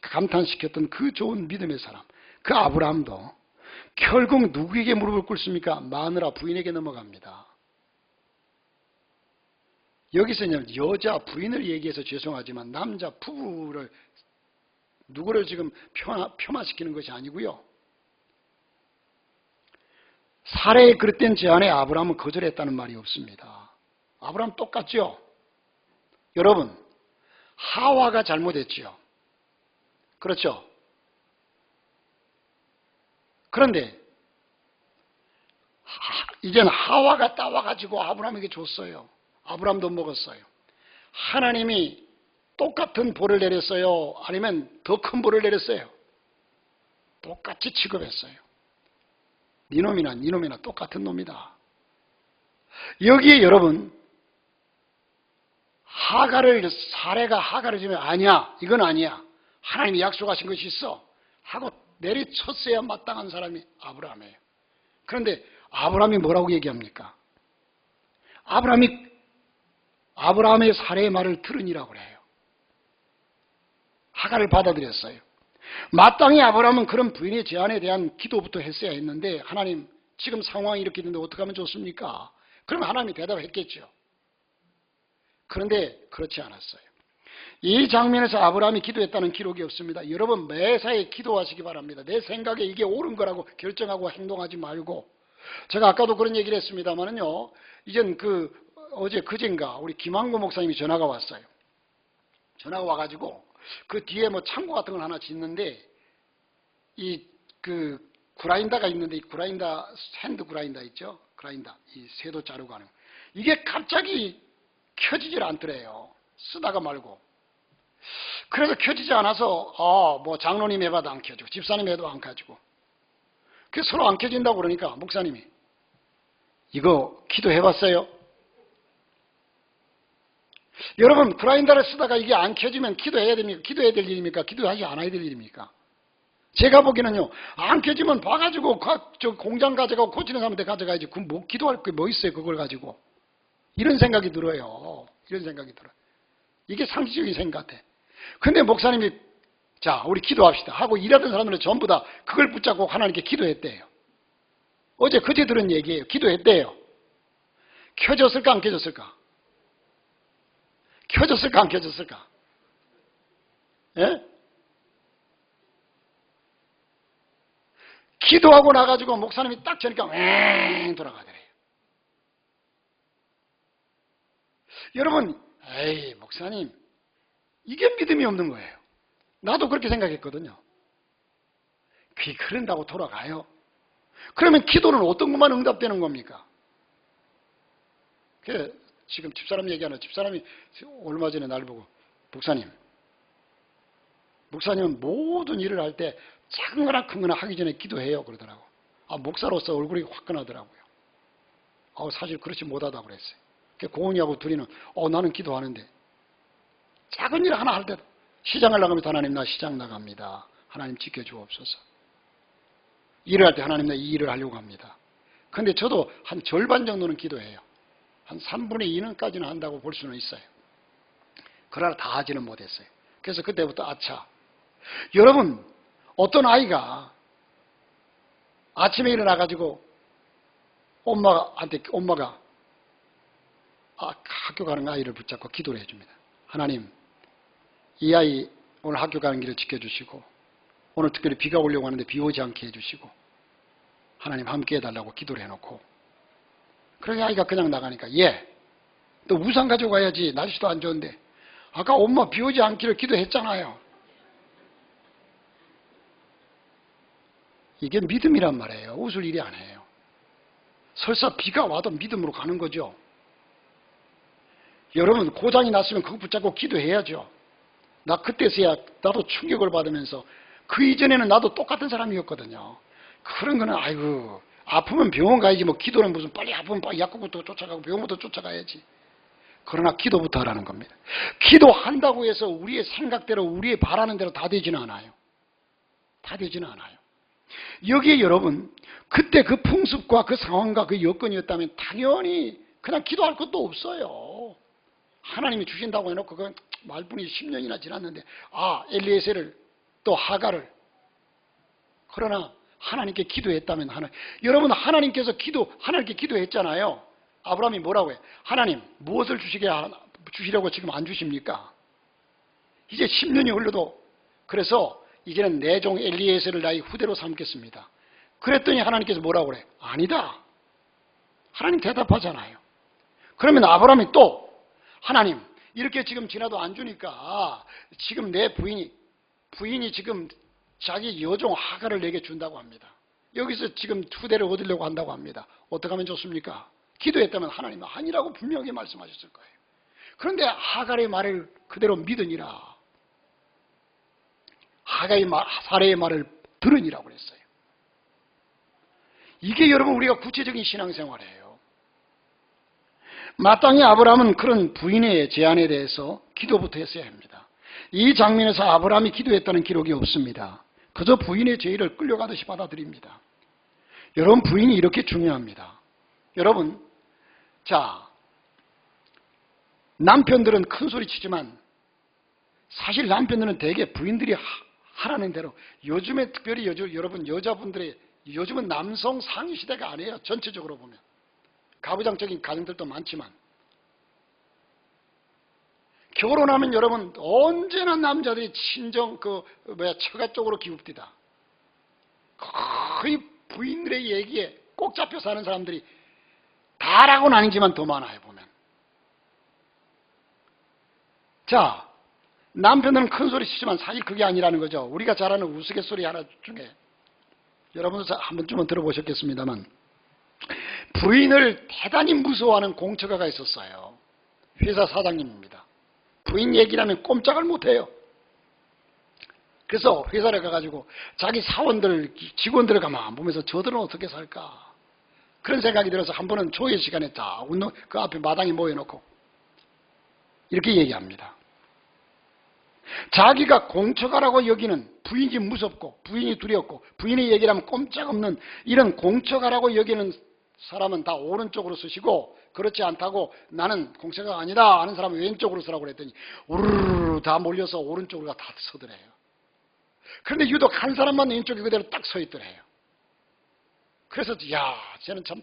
감탄시켰던 그 좋은 믿음의 사람, 그 아브라함도 결국 누구에게 무릎을 꿇습니까? 마누라 부인에게 넘어갑니다. 여기서는 여자 부인을 얘기해서 죄송하지만 남자 부부를 누구를 지금 폄하시키는 것이 아니고요. 사례의 그릇된 제안에 아브라함은 거절했다는 말이 없습니다. 아브라함 똑같죠? 여러분, 하와가 잘못했지요. 그렇죠? 그런데 이제는 하와가 따와가지고 아브라함에게 줬어요. 아브라함도 먹었어요. 하나님이 똑같은 벌을 내렸어요? 아니면 더 큰 벌을 내렸어요? 똑같이 취급했어요. 네 놈이나 똑같은 놈이다. 여기에 여러분 사례가 하갈을 주면 아니야, 이건 아니야, 하나님이 약속하신 것이 있어 하고 내리쳤어야 마땅한 사람이 아브라함이에요. 그런데 아브라함이 뭐라고 얘기합니까? 아브라함의 사례의 말을 들으니라고 그래요. 하갈을 받아들였어요. 마땅히 아브라함은 그런 부인의 제안에 대한 기도부터 했어야 했는데 하나님 지금 상황이 이렇게 됐는데 어떻게 하면 좋습니까? 그러면 하나님이 대답했겠죠. 그런데 그렇지 않았어요. 이 장면에서 아브라함이 기도했다는 기록이 없습니다. 여러분 매사에 기도하시기 바랍니다. 내 생각에 이게 옳은 거라고 결정하고 행동하지 말고. 제가 아까도 그런 얘기를 했습니다만은요. 이젠 어제 그젠가 우리 김한구 목사님이 전화가 왔어요. 전화가 와가지고 그 뒤에 뭐 창고 같은 걸 하나 짓는데 그라인더가 있는데 이 그라인더 핸드 그라인더 있죠? 그라인더 이 쇠도 자르고 하는 이게 갑자기 켜지질 않더래요. 쓰다가 말고. 그래서 켜지지 않아서 뭐 장로님 해봐도 안 켜지고 집사님 해도 안 켜지고 그래서 서로 안 켜진다고 그러니까 목사님이 이거 기도해봤어요? 여러분 그라인더를 쓰다가 이게 안 켜지면 기도해야 됩니까? 기도해야 될 일입니까? 기도하지 않아야 될 일입니까? 제가 보기에는요 안 켜지면 봐가지고 저 공장 가져가고 고치는 사람한테 가져가야지 그 뭐 기도할 게 뭐 있어요 그걸 가지고 이런 생각이 들어요. 이런 생각이 들어요. 이게 상식적인 생각 같아. 근데 목사님이 자 우리 기도합시다 하고 일하던 사람들은 전부 다 그걸 붙잡고 하나님께 기도했대요. 어제 그제 들은 얘기예요. 기도했대요. 켜졌을까 안 켜졌을까? 켜졌을까 안 켜졌을까? 예? 기도하고 나가지고 목사님이 딱 저니까 왱 돌아가더래요. 여러분, 에이 목사님 이게 믿음이 없는 거예요. 나도 그렇게 생각했거든요. 귀 흐른다고 돌아가요. 그러면 기도는 어떤 것만 응답되는 겁니까? 지금 집사람 얘기하는 집사람이 얼마 전에 날 보고 목사님은 모든 일을 할 때 작은 거나 큰 거나 하기 전에 기도해요 그러더라고. 목사로서 얼굴이 화끈하더라고요. 사실 그렇지 못하다고 그랬어요. 고은이하고 둘이는 나는 기도하는데 작은 일 하나 할 때도 시장을 나가면 하나님 나 시장 나갑니다. 하나님 지켜주옵소서. 일을 할 때 하나님 나 이 일을 하려고 합니다. 근데 저도 한 절반 정도는 기도해요. 한 3분의 2는까지는 한다고 볼 수는 있어요. 그러나 다 하지는 못했어요. 그래서 그때부터 아차. 여러분 어떤 아이가 아침에 일어나가지고 엄마가 학교 가는 아이를 붙잡고 기도를 해줍니다. 하나님 이 아이 오늘 학교 가는 길을 지켜주시고 오늘 특별히 비가 오려고 하는데 비 오지 않게 해주시고 하나님 함께 해달라고 기도를 해놓고 그러니 아이가 그냥 나가니까 또 우산 가져가야지 날씨도 안 좋은데 아까 엄마 비 오지 않기를 기도했잖아요. 이게 믿음이란 말이에요. 웃을 일이 아니에요. 설사 비가 와도 믿음으로 가는 거죠. 여러분 고장이 났으면 그거 붙잡고 기도해야죠. 나 그때서야 나도 충격을 받으면서 그 이전에는 나도 똑같은 사람이었거든요. 그런 거는 아이고 아프면 병원 가야지 뭐 기도는 무슨 빨리 아프면 빨리 약국부터 쫓아가고 병원부터 쫓아가야지. 그러나 기도부터 하라는 겁니다. 기도한다고 해서 우리의 생각대로 우리의 바라는 대로 다 되지는 않아요. 다 되지는 않아요. 여기에 여러분 그때 그 풍습과 그 상황과 그 여건이었다면 당연히 그냥 기도할 것도 없어요. 하나님이 주신다고 해놓고 그 말뿐이 10년이나 지났는데 엘리에셀을 또 하갈을 그러나 하나님께 기도했다면 여러분 하나님께 기도했잖아요. 아브라함이 뭐라고 해? 하나님 무엇을 주시려고 지금 안 주십니까? 이제 10년이 흘러도 그래서 이제는 내 종 엘리에셀을 나의 후대로 삼겠습니다. 그랬더니 하나님께서 뭐라고 그래? 아니다. 하나님 대답하잖아요. 그러면 아브라함이 또 하나님 이렇게 지금 지나도 안 주니까 지금 내 부인이 지금 자기 여종 하갈을 내게 준다고 합니다. 여기서 지금 후대를 얻으려고 한다고 합니다. 어떻게 하면 좋습니까? 기도했다면 하나님은 아니라고 분명히 말씀하셨을 거예요. 그런데 하갈의 말을 그대로 믿으니라. 사례의 말을 들으니라고 그랬어요. 이게 여러분 우리가 구체적인 신앙생활이에요. 마땅히 아브라함은 그런 부인의 제안에 대해서 기도부터 했어야 합니다. 이 장면에서 아브라함이 기도했다는 기록이 없습니다. 그저 부인의 제의를 끌려가듯이 받아들입니다. 여러분 부인이 이렇게 중요합니다. 여러분 남편들은 큰 소리 치지만 사실 남편들은 대개 부인들이 하라는 대로 요즘에 특별히 여러분 여자분들의 요즘은 남성 상위 시대가 아니에요. 전체적으로 보면 가부장적인 가정들도 많지만 결혼하면 여러분 언제나 남자들이 처가 쪽으로 기웁디다. 거의 부인들의 얘기에 꼭 잡혀 사는 사람들이 다라고는 아니지만 더 많아요 보면. 남편은 큰 소리 치지만 사실 그게 아니라는 거죠. 우리가 잘 아는 우스갯소리 하나 중에 여러분도 한 번쯤은 들어보셨겠습니다만 부인을 대단히 무서워하는 공처가가 있었어요. 회사 사장님입니다. 부인 얘기라면 꼼짝을 못해요. 그래서 회사를 가가지고 자기 사원들, 직원들을 가만 보면서 저들은 어떻게 살까 그런 생각이 들어서 한 번은 조회 시간에 그 앞에 마당에 모여놓고 이렇게 얘기합니다. 자기가 공처가라고 여기는 부인이 무섭고 부인이 두렵고 부인의 얘기라면 꼼짝없는 이런 공처가라고 여기는 사람은 다 오른쪽으로 쓰시고 그렇지 않다고 나는 공세가 아니다 하는 사람은 왼쪽으로 쓰라고 그랬더니 우르르 다 몰려서 오른쪽으로 다 서더래요. 그런데 유독 한 사람만 왼쪽이 그대로 딱 서 있더래요. 그래서 야, 쟤는 참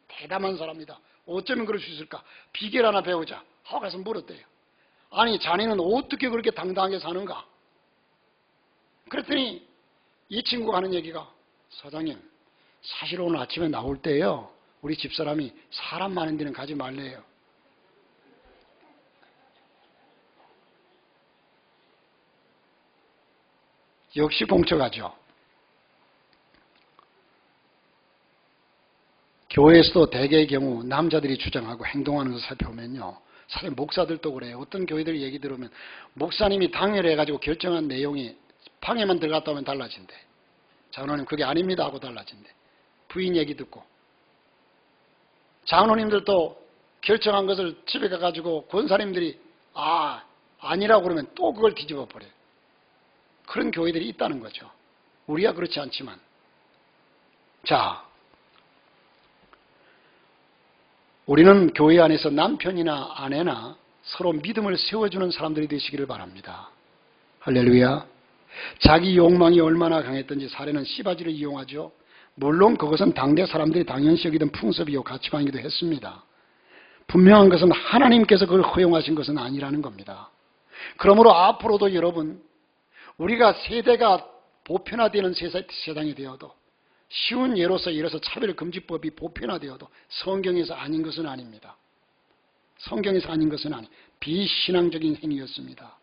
대담한 사람이다. 어쩌면 그럴 수 있을까? 비결 하나 배우자 하고 가서 물었대요. 아니 자네는 어떻게 그렇게 당당하게 사는가? 그랬더니 이 친구가 하는 얘기가 사장님 사실 오늘 아침에 나올 때요 우리 집사람이 사람 많은 데는 가지 말래요. 역시 공처가죠. 교회에서도 대개의 경우 남자들이 주장하고 행동하는 것을 살펴보면요. 사실 목사들도 그래요. 어떤 교회들 얘기 들으면 목사님이 당회해가지고 결정한 내용이 방에만 들어갔다 오면 달라진대. 장로님 그게 아닙니다 하고 달라진대. 부인 얘기 듣고. 장로님들도 결정한 것을 집에 가가지고 권사님들이 아니라고 그러면 또 그걸 뒤집어 버려요. 그런 교회들이 있다는 거죠. 우리야 그렇지 않지만. 자, 우리는 교회 안에서 남편이나 아내나 서로 믿음을 세워주는 사람들이 되시기를 바랍니다. 할렐루야. 자기 욕망이 얼마나 강했던지 사례는 씨바지를 이용하죠. 물론 그것은 당대 사람들이 당연시 여기던 풍습이요 가치관이기도 했습니다. 분명한 것은 하나님께서 그걸 허용하신 것은 아니라는 겁니다. 그러므로 앞으로도 여러분 우리가 세대가 보편화되는 세상이 되어도 쉬운 예로서 차별금지법이 보편화되어도 성경에서 아닌 것은 아닙니다. 성경에서 아닌 것은 비신앙적인 행위였습니다.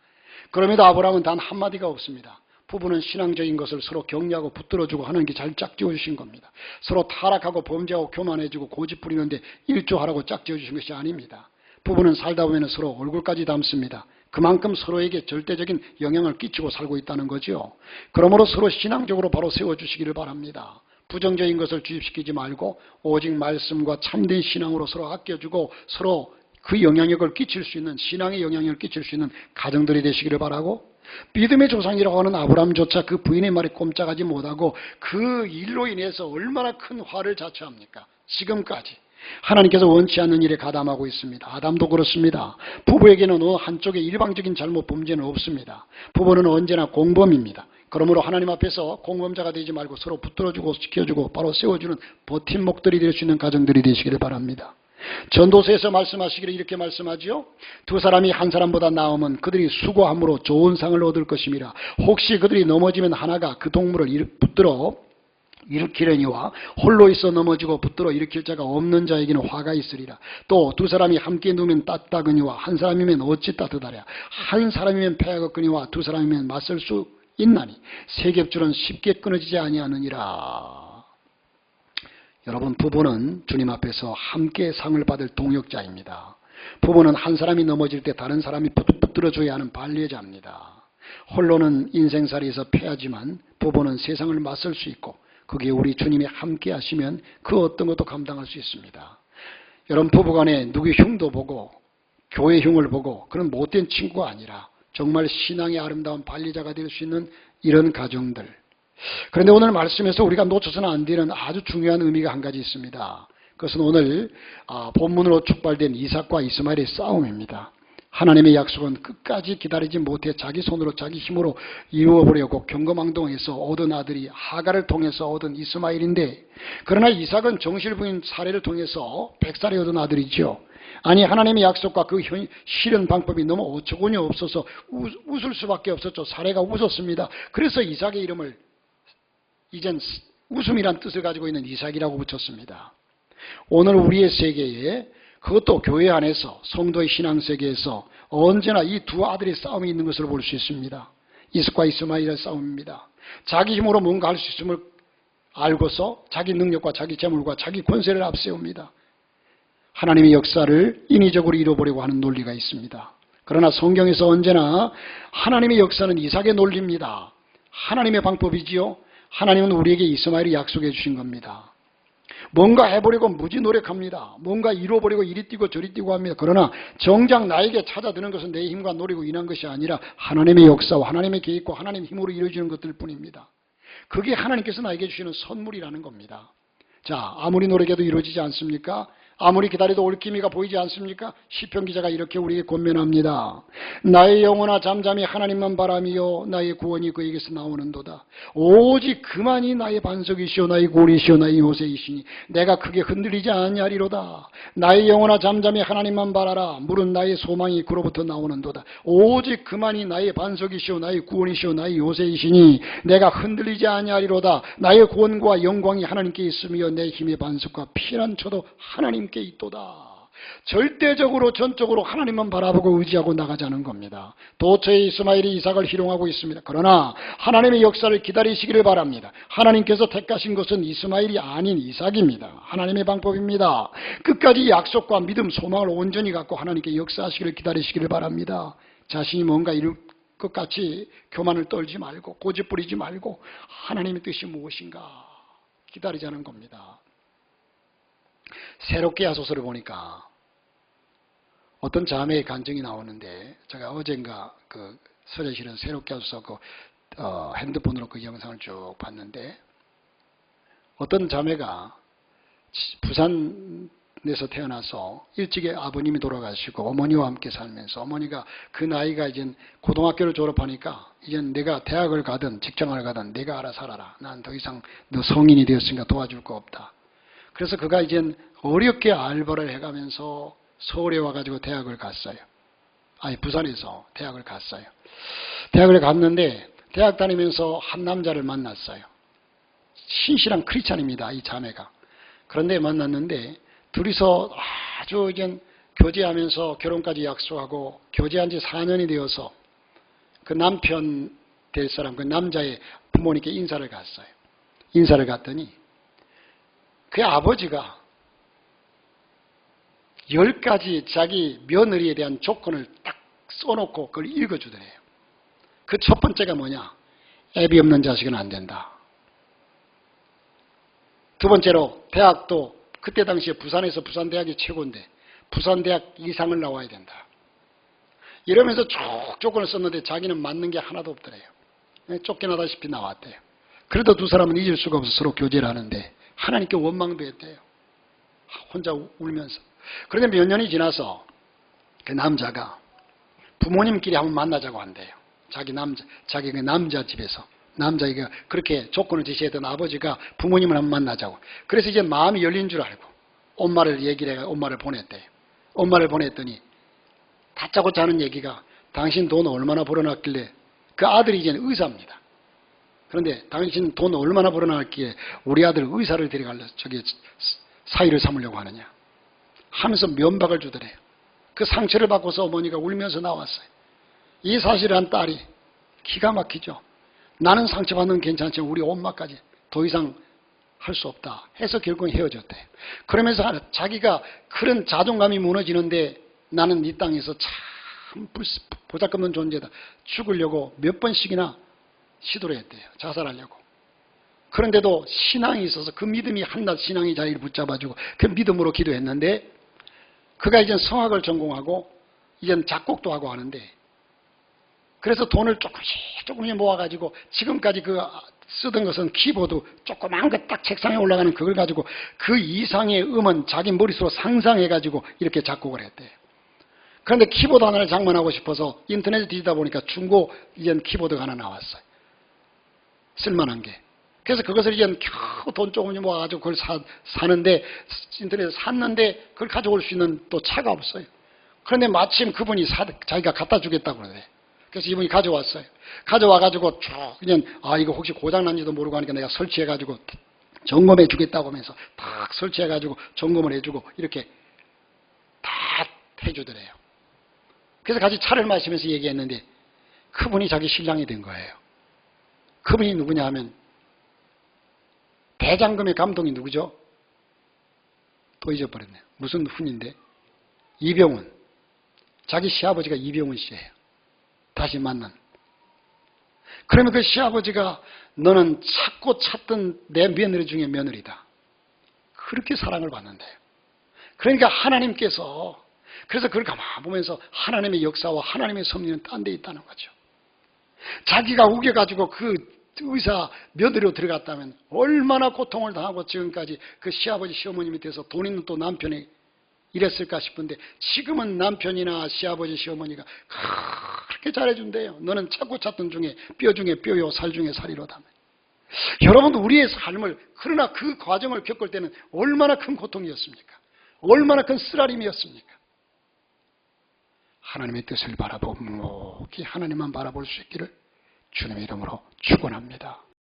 그럼에도 아브라함은 단 한마디가 없습니다. 부부는 신앙적인 것을 서로 격려하고 붙들어주고 하나님께 잘 짝지어주신 겁니다. 서로 타락하고 범죄하고 교만해지고 고집 부리는데 일조하라고 짝지어주신 것이 아닙니다. 부부는 살다 보면 서로 얼굴까지 닮습니다. 그만큼 서로에게 절대적인 영향을 끼치고 살고 있다는 거죠. 그러므로 서로 신앙적으로 바로 세워주시기를 바랍니다. 부정적인 것을 주입시키지 말고 오직 말씀과 참된 신앙으로 서로 아껴주고 서로 그 영향력을 끼칠 수 있는 신앙의 영향력을 끼칠 수 있는 가정들이 되시기를 바라고 믿음의 조상이라고 하는 아브라함조차 그 부인의 말에 꼼짝하지 못하고 그 일로 인해서 얼마나 큰 화를 자초합니까? 지금까지 하나님께서 원치 않는 일에 가담하고 있습니다. 아담도 그렇습니다. 부부에게는 어느 한쪽의 일방적인 잘못 범죄는 없습니다. 부부는 언제나 공범입니다. 그러므로 하나님 앞에서 공범자가 되지 말고 서로 붙들어주고 지켜주고 바로 세워주는 버팀목들이 될 수 있는 가정들이 되시기를 바랍니다. 전도서에서 말씀하시기를 이렇게 말씀하지요. 두 사람이 한 사람보다 나으면 그들이 수고함으로 좋은 상을 얻을 것임이라. 혹시 그들이 넘어지면 하나가 그 동물을 붙들어 일으키려니와 홀로 있어 넘어지고 붙들어 일으킬 자가 없는 자에게는 화가 있으리라. 또 두 사람이 함께 누우면 따뜻하거니와 한 사람이면 어찌 따뜻하랴. 한 사람이면 패하겠거니와 두 사람이면 맞설 수 있나니 세 겹줄은 쉽게 끊어지지 아니하느니라. 여러분 부부는 주님 앞에서 함께 상을 받을 동역자입니다. 부부는 한 사람이 넘어질 때 다른 사람이 붙들어줘야 하는 반려자입니다. 홀로는 인생살이에서 패하지만 부부는 세상을 맞설 수 있고 거기에 우리 주님이 함께 하시면 그 어떤 것도 감당할 수 있습니다. 여러분 부부간에 누구의 흉도 보고 교회 흉을 보고 그런 못된 친구가 아니라 정말 신앙의 아름다운 반려자가 될 수 있는 이런 가정들. 그런데 오늘 말씀에서 우리가 놓쳐서는 안 되는 아주 중요한 의미가 한 가지 있습니다. 그것은 오늘 본문으로 축발된 이삭과 이스마엘의 싸움입니다. 하나님의 약속은 끝까지 기다리지 못해 자기 손으로 자기 힘으로 이루어보려고 경거망동해서 얻은 아들이 하갈을 통해서 얻은 이스마엘인데 그러나 이삭은 정실부인 사례를 통해서 100살에 얻은 아들이죠. 아니 하나님의 약속과 그 실현 방법이 너무 어처구니 없어서 웃을 수밖에 없었죠. 사례가 웃었습니다. 그래서 이삭의 이름을 이젠 웃음이란 뜻을 가지고 있는 이삭이라고 붙였습니다. 오늘 우리의 세계에 그것도 교회 안에서 성도의 신앙세계에서 언제나 이 두 아들의 싸움이 있는 것을 볼 수 있습니다. 이삭과 이스마엘의 싸움입니다. 자기 힘으로 뭔가 할 수 있음을 알고서 자기 능력과 자기 재물과 자기 권세를 앞세웁니다. 하나님의 역사를 인위적으로 이뤄보려고 하는 논리가 있습니다. 그러나 성경에서 언제나 하나님의 역사는 이삭의 논리입니다. 하나님의 방법이지요. 하나님은 우리에게 이스마엘이 약속해 주신 겁니다. 뭔가 해보려고 무지 노력합니다. 뭔가 이루어보려고 이리 뛰고 저리 뛰고 합니다. 그러나 정작 나에게 찾아드는 것은 내 힘과 노력으로 인한 것이 아니라 하나님의 역사와 하나님의 계획과 하나님의 힘으로 이루어지는 것들 뿐입니다. 그게 하나님께서 나에게 주시는 선물이라는 겁니다. 자, 아무리 노력해도 이루어지지 않습니까? 아무리 기다려도 올 기미가 보이지 않습니까? 시편 기자가 이렇게 우리에게 권면합니다. 나의 영혼아 잠잠히 하나님만 바라미요 나의 구원이 그에게서 나오는도다. 오직 그만이 나의 반석이시오 나의 고리시오 나의 요새이시니 내가 크게 흔들리지 아니하리로다. 나의 영혼아 잠잠히 하나님만 바라라. 물은 나의 소망이 그로부터 나오는도다. 오직 그만이 나의 반석이시오 나의 구원이시오 나의 요새이시니 내가 흔들리지 아니하리로다. 나의 구원과 영광이 하나님께 있으며 내 힘의 반석과 피난처도 하나님께 있도다. 절대적으로 전적으로 하나님만 바라보고 의지하고 나가자는 겁니다. 도처에 이스마엘이 이삭을 희롱하고 있습니다. 그러나 하나님의 역사를 기다리시기를 바랍니다. 하나님께서 택하신 것은 이스마엘이 아닌 이삭입니다. 하나님의 방법입니다. 끝까지 약속과 믿음, 소망을 온전히 갖고 하나님께 역사하시기를 기다리시기를 바랍니다. 자신이 뭔가 이룰 것 같이 교만을 떨지 말고 고집 부리지 말고 하나님의 뜻이 무엇인가 기다리자는 겁니다. 새롭게 하소서를 보니까 어떤 자매의 간증이 나오는데 제가 어젠가 그 서재실은 새롭게 하소서 핸드폰으로 그 영상을 쭉 봤는데 어떤 자매가 부산에서 태어나서 일찍이 아버님이 돌아가시고 어머니와 함께 살면서 어머니가 그 나이가 이제 고등학교를 졸업하니까 이제 내가 대학을 가든 직장을 가든 내가 알아서 살아라. 난 더 이상 너 성인이 되었으니까 도와줄 거 없다. 그래서 그가 이제 어렵게 알바를 해가면서 서울에 와가지고 대학을 갔어요. 아니 부산에서 대학을 갔어요. 대학을 갔는데 대학 다니면서 한 남자를 만났어요. 신실한 크리스찬입니다. 이 자매가. 그런데 만났는데 둘이서 아주 이제 교제하면서 결혼까지 약속하고 교제한 지 4년이 되어서 그 남편 될 사람 그 남자의 부모님께 인사를 갔어요. 인사를 갔더니 그 아버지가 10가지 자기 며느리에 대한 조건을 딱 써놓고 그걸 읽어주더래요. 그 첫 번째가 뭐냐? 애비 없는 자식은 안 된다. 두 번째로 대학도 그때 당시에 부산에서 부산대학이 최고인데 부산대학 이상을 나와야 된다. 이러면서 쭉 조건을 썼는데 자기는 맞는 게 하나도 없더래요. 쫓겨나다시피 나왔대요. 그래도 두 사람은 잊을 수가 없어 서로 교제를 하는데 하나님께 원망도 했대요. 혼자 울면서. 그런데 몇 년이 지나서 그 남자가 부모님끼리 한번 만나자고 한대요. 자기 그 남자 집에서. 남자가 그렇게 조건을 제시했던 아버지가 부모님을 한번 만나자고. 그래서 이제 마음이 열린 줄 알고 엄마를 얘기를 해가 엄마를 보냈대요. 엄마를 보냈더니 다짜고짜 하는 얘기가 당신 돈 얼마나 벌어놨길래 그 아들이 이제 의사입니다. 그런데 당신 돈 얼마나 벌어놨기에 우리 아들 의사를 데려갈래 저기 사위를 삼으려고 하느냐 하면서 면박을 주더래요. 그 상처를 받고서 어머니가 울면서 나왔어요. 이 사실을 한 딸이 기가 막히죠. 나는 상처받는 건 괜찮지만 우리 엄마까지 더 이상 할 수 없다 해서 결국은 헤어졌대요. 그러면서 자기가 그런 자존감이 무너지는데 나는 이 땅에서 참 보잘것없는 존재다. 죽으려고 몇 번씩이나 시도를 했대요. 자살하려고. 그런데도 신앙이 있어서 그 믿음이 한낱 신앙이 자기를 붙잡아주고 그 믿음으로 기도했는데 그가 이제 성악을 전공하고 이제 작곡도 하고 하는데 그래서 돈을 조금씩 모아가지고 지금까지 그 쓰던 것은 키보드 조그만 거 딱 책상에 올라가는 그걸 가지고 그 이상의 음은 자기 머릿속으로 상상해가지고 이렇게 작곡을 했대요. 그런데 키보드 하나를 장만하고 싶어서 인터넷에 뒤지다 보니까 중고 이제 키보드가 하나 나왔어요. 쓸만한 게. 그래서 그것을 이제 겨우 돈 조금 모아가지고 그걸 사는데 인터넷에서 샀는데 그걸 가져올 수 있는 또 차가 없어요. 그런데 마침 그분이 자기가 갖다 주겠다고 그러네. 그래서 이분이 가져왔어요. 가져와가지고 쭉 그냥 이거 혹시 고장난지도 모르고 하니까 내가 설치해가지고 점검해 주겠다고 하면서 딱 설치해가지고 점검을 해주고 이렇게 다 해주더래요. 그래서 같이 차를 마시면서 얘기했는데 그분이 자기 신랑이 된 거예요. 그분이 누구냐 하면 대장금의 감독이 누구죠? 또 잊어버렸네요. 무슨 훈인데? 이병훈. 자기 시아버지가 이병훈 씨예요. 다시 만난. 그러면 그 시아버지가 너는 찾고 찾던 내 며느리 중에 며느리다. 그렇게 사랑을 받는데요. 그러니까 하나님께서 그래서 그걸 가만 보면서 하나님의 역사와 하나님의 섭리는 딴 데 있다는 거죠. 자기가 우겨가지고 그 의사 며느리로 들어갔다면 얼마나 고통을 당하고 지금까지 그 시아버지 시어머니 밑에서 돈 있는 또 남편이 이랬을까 싶은데 지금은 남편이나 시아버지 시어머니가 그렇게 잘해준대요. 너는 찾고 찾던 중에 뼈 중에 뼈요 살 중에 살이로다. 여러분도 우리의 삶을 그러나 그 과정을 겪을 때는 얼마나 큰 고통이었습니까? 얼마나 큰 쓰라림이었습니까? 하나님의 뜻을 바라보고 묵묵히 하나님만 바라볼 수 있기를 주님의 이름으로 축원합니다.